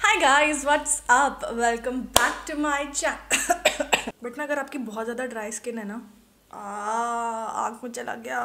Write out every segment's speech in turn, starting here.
Hi guys, what's up, welcome back to my channel. But ना, अगर आपकी बहुत ज़्यादा ड्राई स्किन है ना, आँख में चला गया।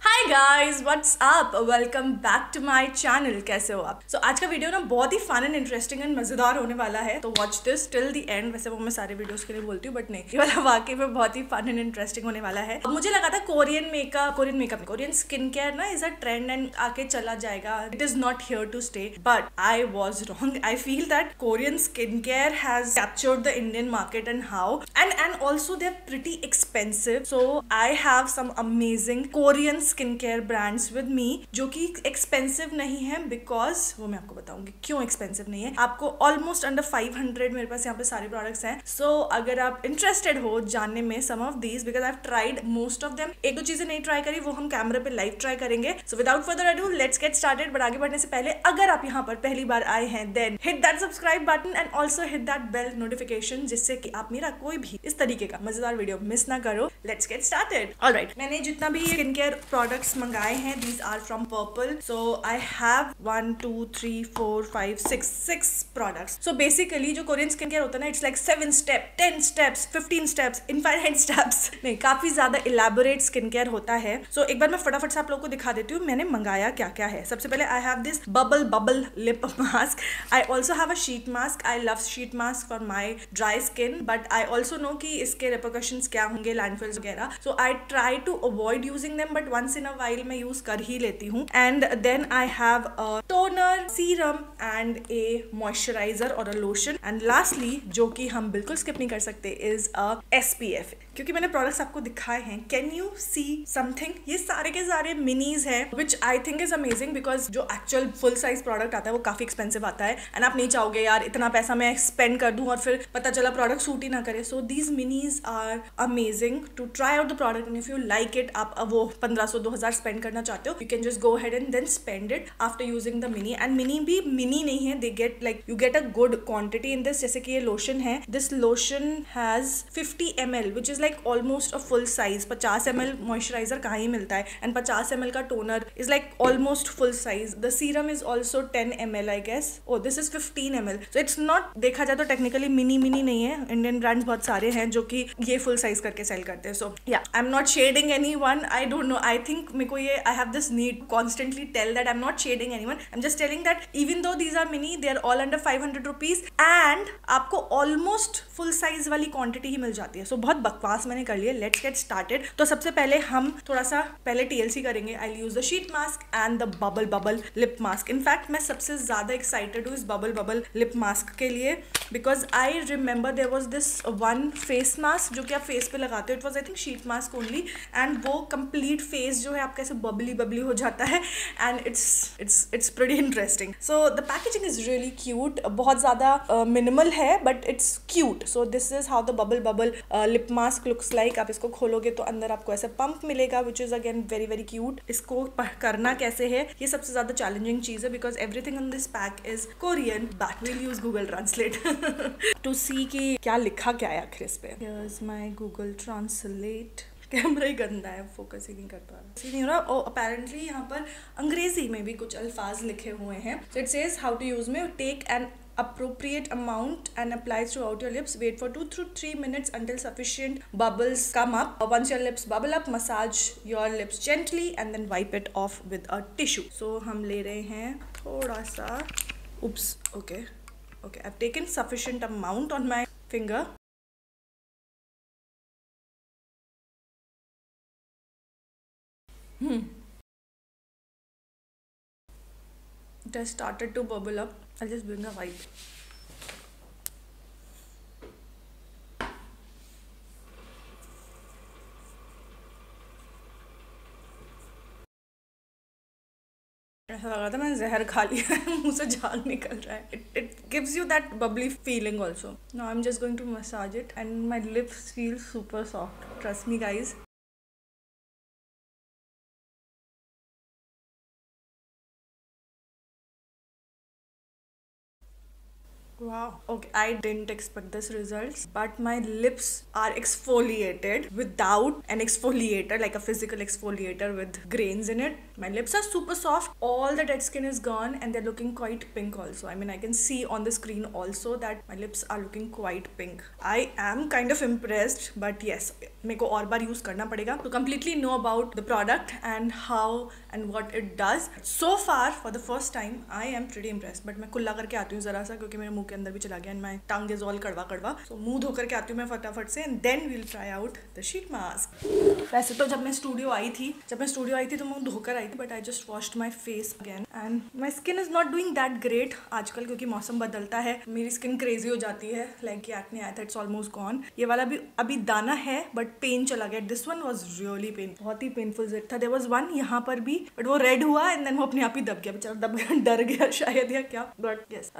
Hi guys, what's up, welcome back to my channel. कैसे हो आप? आज का वीडियो ना बहुत ही फन एंड इंटरेस्टिंग एंड मजेदार होने वाला है, तो watch this till the end. वैसे वो मैं सारे वीडियोस के लिए बोलती हूँ, बट नहीं, ये वाला वाकई में बहुत ही फन एंड इंटरेस्टिंग होने वाला है। मुझे लगा था कोरियन स्किन केयर ना इज अ ट्रेंड एंड आके चला जाएगा। It is not here to stay, but I was wrong. I feel that Korean skin care has captured the Indian market and how and also they are pretty expensive. So I have some amazing Korean skin care brands with me, जो कि expensive नहीं है, because वो मैं आपको बताऊंगी क्यों expensive नहीं है। आपको ऑलमोस्ट अंडर 500 मेरे पास यहाँ पे सारे प्रोडक्ट्स हैं। सो अगर आप इंटरेस्टेड हो जानने में some of these, because I have tried most of them, एक दो चीजें नहीं ट्राई करी, वो हम कैमरे पे लाइव ट्राई करेंगे। So without further ado, let's get started. But आगे बढ़ने से पहले, अगर आप यहाँ पर पहली बार आए हैं, then hit that subscribe button and also hit that bell notification, जिससे कि आप मेरा कोई भी इस तरीके का मजेदार वीडियो मिस ना करो। Let's get started. ऑलराइट, मैंने जितना भी स्किन केयर प्रोडक्ट्स मंगाए हैं, these are from Purple. So I have 1 2 3 4 5 6 products. So basically जो कोरियन स्किन केयर होता है ना, it's like 7 step, 10 steps, 15 steps, infinite steps. नहीं, काफी ज्यादा इलेबोरेट स्किन केयर होता है। सो एक बार मैं फटाफट से आप लोगों को दिखा देती हूँ मैंने मंगाया क्या क्या है। सबसे पहले I have this bubble lip mask. I also have a sheet mask. I love sheet mask for my dry skin, but I also know कि इसके रिपरकशंस क्या होंगे, लैंडफिल्स वगैरह। So I try to avoid using them, but once in a while मैं use कर ही लेती हूँ। And then I have a toner, serum and a moisturiser और अ लोशन। एंड लास्टली, जो कि हम बिल्कुल स्किप नहीं कर सकते, इज अ SPF। क्योंकि मैंने प्रोडक्ट्स आपको दिखाए हैं, कैन यू सी समथिंग? ये सारे के सारे मिनीज हैं, which I think is amazing, because जो एक्चुअल फुल साइज प्रोडक्ट आता है वो काफी एक्सपेंसिव आता है, एंड आप नहीं चाहोगे यार इतना पैसा मैं स्पेंड कर दूं और फिर पता चला प्रोडक्ट सूट ही ना करे। So these minis are amazing to try out the product, and if you like it, आप वो 1500-2000 स्पेंड करना चाहते हो, you can just go ahead and then spend it after using the mini. And mini भी mini नहीं है, they get like you get a good quantity in this. जैसे कि ये लोशन है, this lotion has 50 ml which is like almost a full size. 50 ml moisturizer कहाँ ही मिलता है, and 50 ml का toner is like almost full size. The serum is also 10 ml I guess. Oh, this is 15 ml. So it's not, देखा जाए तो technically mini नहीं है। Indian brands बहुत सारे हैं जो कि ये full size करके sell करते हैं। So yeah, I'm not shading anyone. I don't know. I think मेरे को ये I have this need to constantly tell that I'm not shading anyone. I'm just telling that even though these are mini, they are all under 500 rupees and आपको almost full size वाली quantity ही मिल जाती है। So बहुत बकवास मैंने कर लिया। Let's get started. तो सबसे पहले हम थोड़ा सा पहले TLC करेंगे। I'll use the sheet mask and the bubble lip mask. In fact मैं सबसे ज़्यादा excited हूँ इस bubble lip mask के लिए, because I remember there was this one face mask जो कि आप face पे लगाते हो. It was I think sheet mask only, and वो complete face जो है आपका ऐसे बबली हो जाता है, and it's pretty interesting. So the packaging is really cute. बहुत ज़्यादा मिनिमल है, but it's cute. So this is how the bubble lip mask looks like. आप इसको खोलोगे तो अंदर आपको ऐसा पंप मिलेगा, which is again very very cute. इसको करना कैसे है, ये सबसे ज़्यादा चैलेंजिंग चीज़ है, because everything in this pack is Korean, but will use Google Translate to see कि क्या लिखा क्या है आखिर इस पे. Here is my Google Translate. Camera ही गंदा है, फोकस ही नहीं कर पा रहा, नहीं हो रहा. और अपेरेंटली यहाँ पर अंग्रेजी में भी कुछ अल्फाज लिखे हुए हैं. So it says how to use में, take an appropriate amount and apply throughout your lips. Wait for 2 to 3 minutes until sufficient bubbles come up. Once your lips bubble up, massage your lips gently and then wipe it off with a tissue. So हम ले रहे हैं थोड़ा सा. Oops. Okay. I've taken sufficient amount on my finger. It has started to bubble up. I'll just bring a wipe. ऐसा लग रहा था मैंने जहर खा लिया है, मुंह से झाग निकल रहा है. It gives you that bubbly feeling also. Now I'm just going to massage it and my lips feel super soft. Trust me guys. Wow. Okay, I didn't expect this results, but my lips are exfoliated without an exfoliator, like a physical exfoliator with grains in it. My lips are super soft. All the dead skin is gone, and they're looking quite pink also. I mean, I can see on the screen also that my lips are looking quite pink. I am kind of impressed, but yes, मेरे को और बार use करना पड़ेगा to completely know about the product and how and what it does. So far, for the first time, I am pretty impressed. But मैं कुल्ला करके आती हूँ जरा सा, क्योंकि मेरे मुंह के अंदर भी चला गया, and my tongue is all कड़वा कड़वा. So मुंह धो करके आती हूँ मैं फटाफट से, and then we'll try out the sheet mask. वैसे तो जब मैं स्टूडियो आई थी तो मैं धोकर आई थी, but I just washed my face again, and my skin is not doing that great आजकल, क्योंकि मौसम बदलता है, मेरी स्किन क्रेजी हो जाती है. लाइक ये एक्ने आया था, इट्स ऑलमोस्ट गॉन. ये वाला भी अभी दाना है, बट पेन चला गया. This one was really pain, बहुत ही पेनफुल जेट था. देयर वाज वन यहाँ पर भी, बट वो रेड हुआ एंड देन वो अपने आप ही दब गया. बेचारा दब गया, डर गया शायद या क्या. But yes,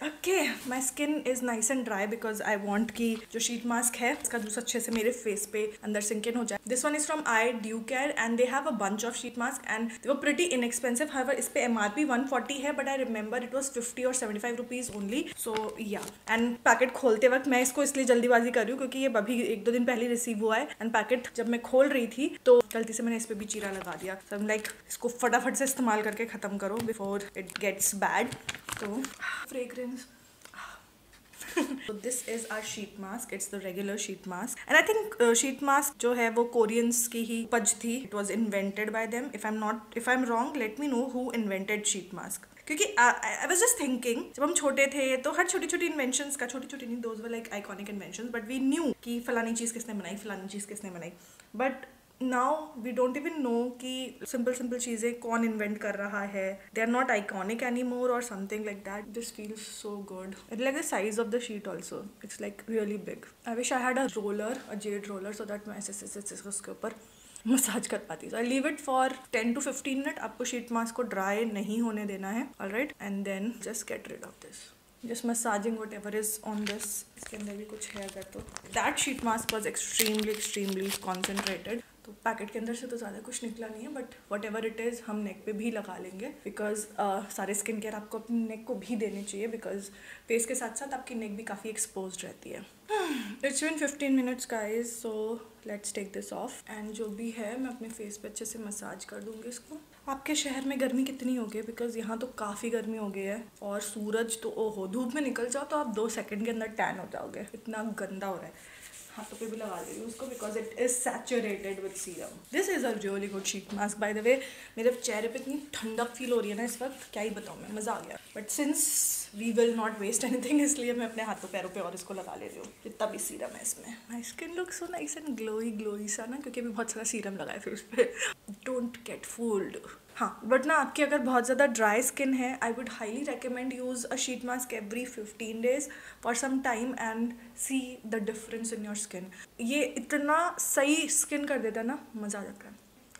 okay, my skin is nice and dry because I want कि जो शीट मास्क है इसका जूस अच्छे से मेरे फेस पे अंदर सिंक इन हो जाए. This one is from I due care and they have a bunch of sheet mask and they were pretty inexpensive. However इस पे MRP 140 है, but I remember it was 50 और 75 रुपीज ओनली. सो या, end packet खोलते वक्त मैं इसको इसलिए जल्दीबाजी कर रही हूँ क्योंकि ये अभी 1-2 दिन पहले रिसीव हुआ है, एंड पैकेट जब मैं खोल रही थी तो गलती से मैंने इस पे भी चीरा लगा दिया. सो आई एम लाइक, इसको फटाफट से इस्तेमाल करके खत्म करो बिफोर इट गेट्स बैड. तो fragrance. So this is our sheet mask. It's the regular sheet mask, and I think sheet mask जो है वो कोरियंस की ही उपज थी. It was invented by them. If I'm wrong, let me know who invented sheet mask. क्योंकि I was just thinking, जब हम छोटे थे तो हर छोटी छोटी इन्वेंशंस का, छोटी नहीं, those were like iconic inventions, but we knew कि फलानी चीज़ किसने बनाई. But now we don't even know कि simple चीज़ें कौन इन्वेंट कर रहा है. They are not iconic anymore or something like that. This feels so good. It's like the size of the sheet also. It's like really big. I wish I had a jade roller, so that मैं ऐसे उसके ऊपर massage कर पाती. So I leave it for 10 to 15 minute. आपको sheet mask को dry नहीं होने देना है. Alright, and then just get rid of this. Just massaging whatever is on this. इसके अंदर भी कुछ है अगर तो. That sheet mask was extremely concentrated. तो पैकेट के अंदर से तो ज़्यादा कुछ निकला नहीं है, but what ever it is हम नेक पे भी लगा लेंगे बिकॉज सारे स्किन केयर आपको अपनी नेक को भी देने चाहिए, बिकॉज फेस के साथ साथ आपकी नेक भी काफ़ी एक्सपोज रहती है. It's been 15 minutes guys, so let's take this off. And जो भी है मैं अपने फेस पे अच्छे से मसाज कर दूँगी इसको. आपके शहर में गर्मी कितनी हो गई? बिकॉज यहाँ तो काफ़ी गर्मी हो गई है, और सूरज तो ओहो, धूप में निकल जाओ तो आप 2 सेकंड के अंदर टैन हो जाओगे, इतना गंदा हो रहा है. हाथों पे भी लगा ले रही हूँ उसको because it is saturated with serum. This is a really good sheet mask. By the way, मेरे चेहरे पे इतनी ठंडक फील हो रही है ना इस वक्त, क्या ही बताऊँ मैं, मज़ा आ गया. But since we will not waste anything, इसलिए मैं अपने हाथों पैरों पे और इसको लगा ले रही हूँ, जितना भी सीरम है इसमें. My skin look so nice and glowy सा ना, क्योंकि अभी बहुत सारा सीरम लगा है फेस पे. Don't get fooled. हाँ, बट ना आपकी अगर बहुत ज़्यादा ड्राई स्किन है, I would highly recommend use a sheet mask every 15 days for some time and see the difference in your skin. ये इतना सही स्किन कर देता है ना, मज़ा आ जाता है.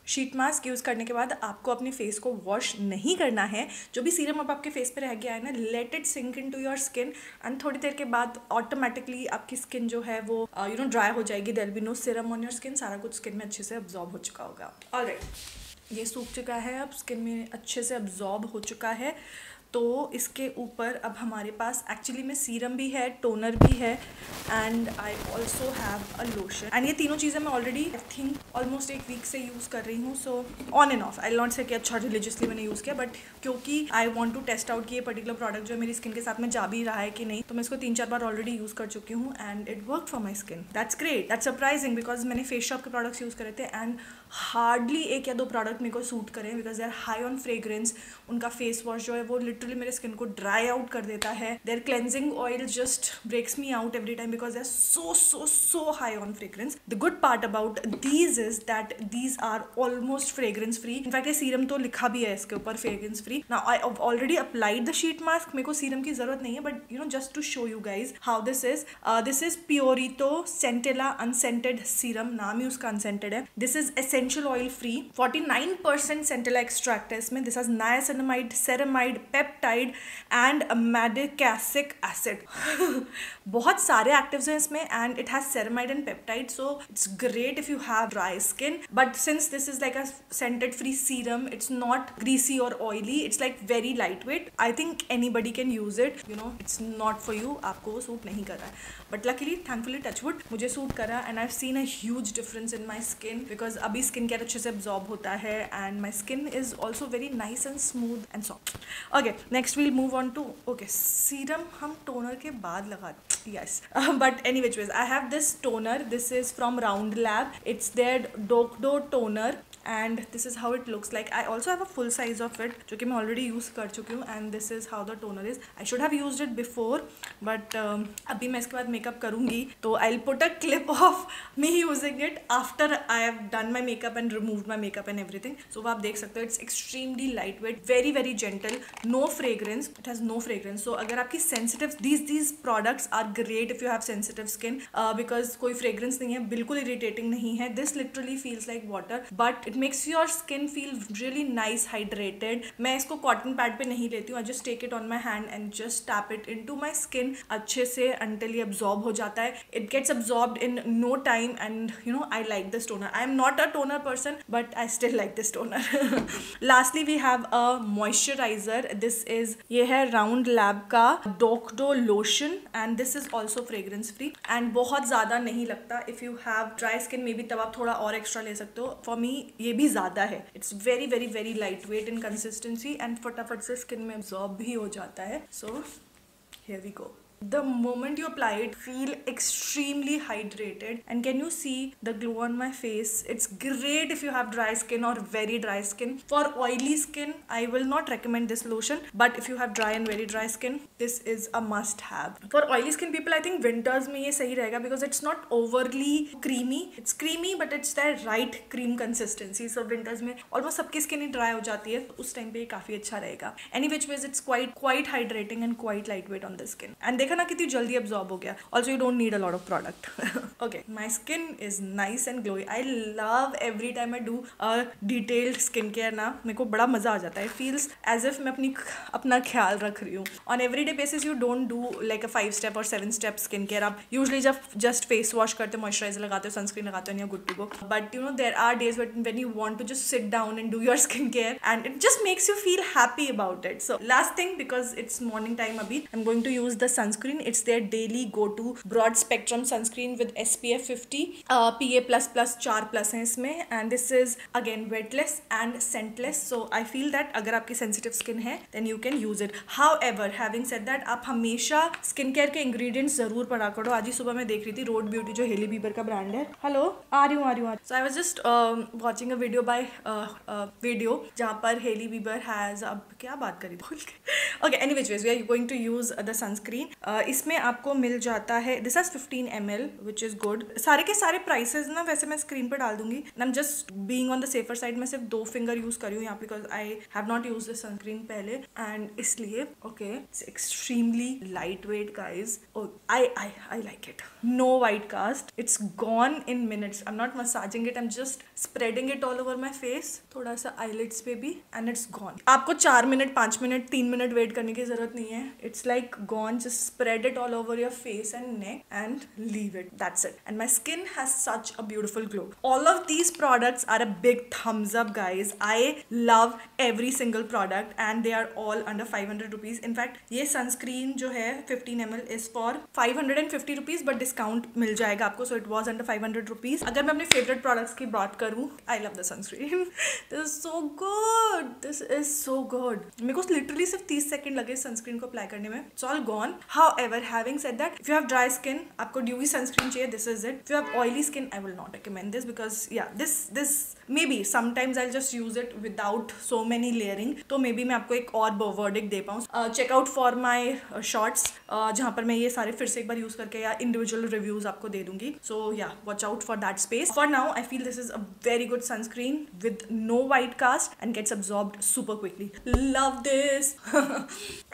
शीट मास्क यूज़ करने के बाद आपको अपने फेस को वॉश नहीं करना है. जो भी सीरम अब आपके फेस पे रह गया है ना, let it sink in to your skin, and थोड़ी देर के बाद ऑटोमेटिकली आपकी स्किन जो है वो ड्राई हो जाएगी. There will be no serum on your skin. सारा कुछ स्किन में अच्छे से अब्जॉर्ब हो चुका होगा. ऑलराइट, ये सूख चुका है, अब स्किन में अच्छे से अब्जॉर्ब हो चुका है. तो इसके ऊपर अब हमारे पास एक्चुअली में सीरम भी है, टोनर भी है, and I also have a lotion. एंड ये तीनों चीज़ें मैं already I think almost 1 week से यूज़ कर रही हूँ. So on and off, I not say कि अच्छा रिलीजियसली मैंने यूज़ किया, बट क्योंकि I want to test out कि ये पर्टिकुलर प्रोडक्ट जो है मेरी स्किन के साथ में जा भी रहा है कि नहीं, तो मैं इसको 3-4 बार ऑलरेडी यूज़ कर चुकी हूँ, and it work for my skin. That's great, that's surprising, because मैंने फेस शॉप के प्रोडक्ट्स यूज़ करे थे एंड हार्डली 1 या 2 प्रोडक्ट मेरे को सूट करें, because they are high on fragrance. उनका फेस वॉश जो है वो लिटरली मेरे स्किन को ड्राई आउट कर देता है. Their cleansing oil just breaks me out every time because they are so high on fragrance. The good part about these is that these are almost fragrance free. In fact, ये serum तो लिखा भी है इसके ऊपर fragrance free. Now I have already applied the sheet mask. मेरे को serum की जरूरत नहीं है, but just to show you guys how this is Purito Centella unscented serum. नाम ही उसका unscented है. This is essential essential oil free, 49% centella extract है इसमें. This has niacinamide, ceramide, peptide and madecassic acid. बहुत सारे एक्टिव्स हैं इसमें and it has ceramide and peptide, so it's great if you have dry skin. But since this is like a scented free serum, it's not greasy or oily, it's like very lightweight. I think anybody can use it, you know, it's not for you. आपको वो suit नहीं कर रहा है, but luckily thankfully touchwood मुझे suit करा and I've seen a huge difference in my skin because अभी skin care अच्छे से absorb होता है and my skin is also very nice and smooth and soft. Okay, next we'll move on to, okay, serum हम toner के बाद लगा, yes, but any which ways I have this toner. This is from Round Lab. It's their Dokdo toner and this is how it looks like. I also have a full size of it जो कि मैं already use कर चुकी हूँ and this is how the toner is. I should have used it before but अभी मैं इसके बाद मेकअप करूँगी तो I'll put a clip of me using it after I have done my makeup and removed my makeup and everything. So वो आप देख सकते हो, it's extremely lightweight, very very gentle, no fragrance. It has no fragrance. So अगर आपकी sensitive, these products are great if you have sensitive skin because कोई fragrance नहीं है, बिल्कुल irritating नहीं है. This literally feels like water but it makes your skin feel really nice, hydrated. मैं इसको cotton pad पे नहीं लेती हूँ. I just take it on my hand and just tap it into my skin अच्छे से until ये absorb हो जाता है. It gets absorbed in no time and you know I like this toner. I am not a toner person but I still like this toner. Lastly we have a moisturizer. This is ये है Round Lab का Dokdo lotion and this is also fragrance free and बहुत ज़्यादा नहीं लगता. If you have dry skin maybe तब आप थोड़ा और extra ले सकते हो. For me ये भी ज़्यादा है. It's very very very lightweight in consistency and फटाफट से स्किन में absorb भी हो जाता है. So here we go. The moment you apply it, feel extremely hydrated and can you see the glow on my face? It's great if you have dry skin or very dry skin. For oily skin, I will not recommend this lotion, but if you have dry and very dry skin, this is a must have. For oily skin people, I think winters में ये सही रहेगा because it's not overly creamy. It's creamy but it's the right cream consistency. So winters में almost सबकी skin ही dry हो जाती है, तो उस time पे ये काफी अच्छा रहेगा. Any which ways, it's quite hydrating and quite lightweight on the skin. And देखा ना कितनी जल्दी absorb हो गया. Also you don't need a lot of product. Okay, my skin is nice and glowy. I love every time I do a detailed skincare ना, मेरे को बड़ा मजा आ जाता है. It feels as if मैं अपना ख्याल रख रही हूँ. On everyday basis you don't do like a 5-step or 7-step skincare. आप usually जब just face wash करते हो, moisturizer लगाते हो, sunscreen लगाते हो and you're good to go. But you know there are days when you want to just sit down and do your skincare and it just makes you feel happy about it. So last thing, because it's morning time अभी, I'm going to use the sunscreen. It's their daily go-to broad spectrum sunscreen with SPF 50, PA++, 4+ है इसमें and this is again wetless and scentless. So I feel that अगर आपकी sensitive skin है then you can use it. However, having said that, आप हमेशा skincare के ingredients जरूर पढ़ा करो. आज ही सुबह मैं देख रही थी Rode Beauty जो हेली बीबर का ब्रांड है. हेलो, आ रही हूँ. So I was just watching a video by video जहाँ पर हेली बीबर has, अब क्या बात करी भूल के. Okay, anyways, we are going to use the sunscreen. इसमें आपको मिल जाता है, this has 15 ml which is good. सारे के सारे प्राइसेस ना वैसे मैं स्क्रीन पर डाल दूंगी. I am just being on the safer side. मैं सिर्फ 2 फिंगर यूज करी हूँ यहाँ because I have not use this sunscreen पहले एंड इसलिए. Okay, it's extremely light weight guys. I like it. No white cast. It's gone in minutes. I am not massaging it, I am just spreading it all over my face, थोड़ा सा eyelids पे भी, and it's gone. आपको 4 minute 5 minute 3 minute wait करने की जरूरत नहीं है. It's like gone. Just spread it all over your face and neck and leave it. That's it. And my skin has such a beautiful glow. All of these products are a big thumbs up guys. I love every single product and they are all under 500 rupees. In fact, ये sunscreen जो है 15 ml is for 550 rupees but discount मिल जाएगा आपको. So it was under 500 rupees. अगर मैं अपने favorite products की बात करूँ, I love the sunscreen. This is so good. This is so good. मेरे को literally सिर्फ 30 सेकंड लगे sunscreen को apply करने में. It's all gone. However, having said that, if you have dry skin, आपको dewy sunscreen चाहिए, this is it. If you have oily skin, I will not recommend this because yeah, this maybe sometimes I'll just use it without so many layering. तो maybe मैं आपको एक और verdict दे पाऊँ. Check out for my shorts जहाँ पर मैं ये सारे फिर से एक बार use करके या individual reviews आपको दे दूँगी. So yeah, watch out for that space. For now, I feel this is a very good sunscreen with no white cast and gets absorbed super quickly. Love this.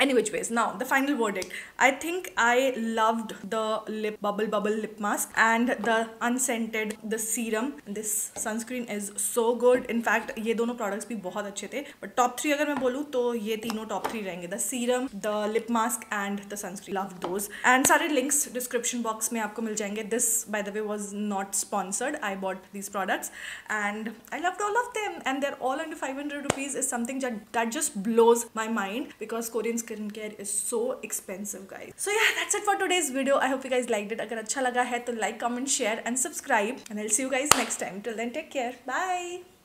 Any which ways, now the final verdict. I think I loved the lip bubble lip mask and the unscented the serum. This sunscreen is so good. In fact ये दोनों products भी बहुत अच्छे थे, but top 3 अगर मैं बोलूँ तो ये तीनों top 3 रहेंगे, the serum, the lip mask and the sunscreen. Loved those. And सारे links description box में आपको मिल जाएंगे. This by the way was not sponsored. I bought these products and I loved all of them, and they're all under 500 rupees. Is something that just blows my mind because Korean skincare is so expensive, guys. So yeah, that's it for today's video. I hope you guys liked it. अगर अच्छा लगा है तो like, comment, share and subscribe, and I'll see you guys next time. Till then, take care. Bye.